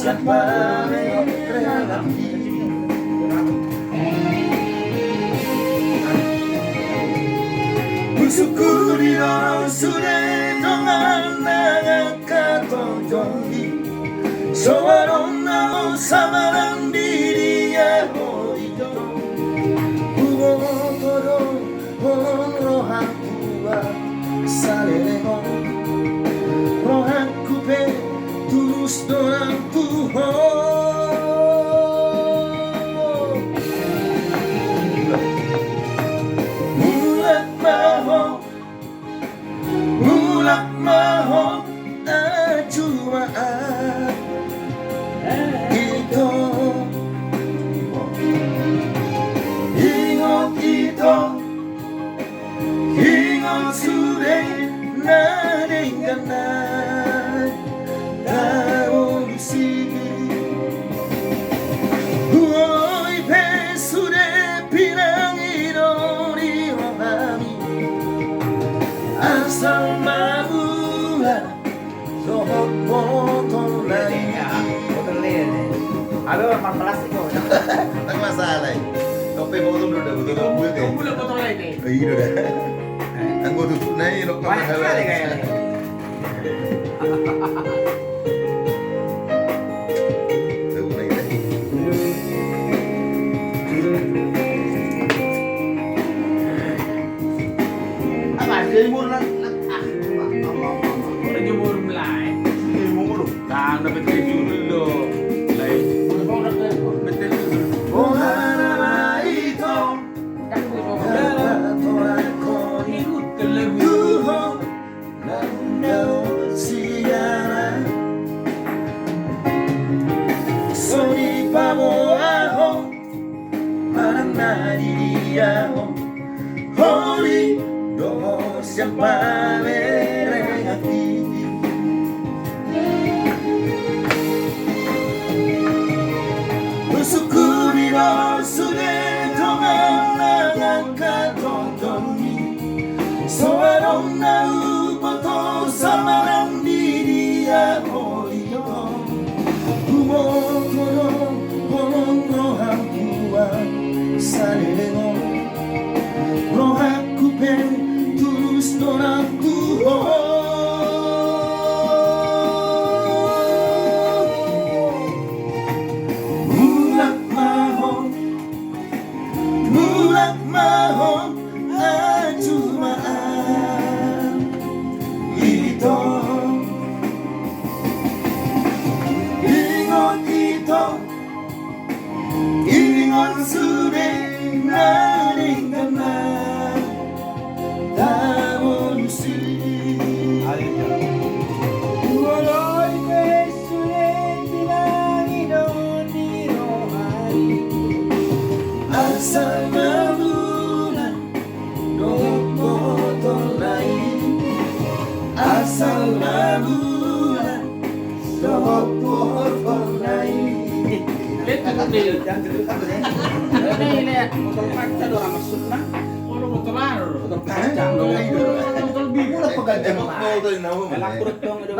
siapa relati Bersyukurlah sudah dengan nangakatonjonggi Sowaronna samaran diri ya hoito Ubotoro rohanku wa saleleho Rohanku pe tulus doaku ho Mulak maho acumaan Ito Ingot ito Ingot sure naringganan Taon sige Uoy pe sure pirang irori rohami Asal mabulah Sohot botol lain Halo, sama plastik kok. Tak masalah Kopi botol udah betul rambut ya Bulan botol ini. Iya udah Anggo tutup naik lo Banyak sekali kayaknya. Tutup naik deh Apa jemur lah. Udah jemur mulai. Jemur lu Tang dapat review dulu. Lain. Betul. Oh harap itu Ikut ke lebih. Tuho Nando siara Soni pamo aho Mananari aho Hori Domo siapa merehati Bersyukurilah sudah dengan katontongi Sowaronna upoto samaran diri ya hoito Umotoro holong rohanku wa saleleho Rohanku pen tulus donaku Mulak maho acumaan Ito Ingot ito Ingot sure naringganan Tawon si Walay pesulit pinanginoon ni Rohani. Asal mabulan Dohot botol lain Asal mabulan Dohot botol lain Lihat aku deh, jangan duduk aku deh. Ini lihat, botol kaca doang masuk nah. Kalau botol air, botol kaca. Botol Botol biru lah pegang Emang mau tuh nama Elak perut dong, udah.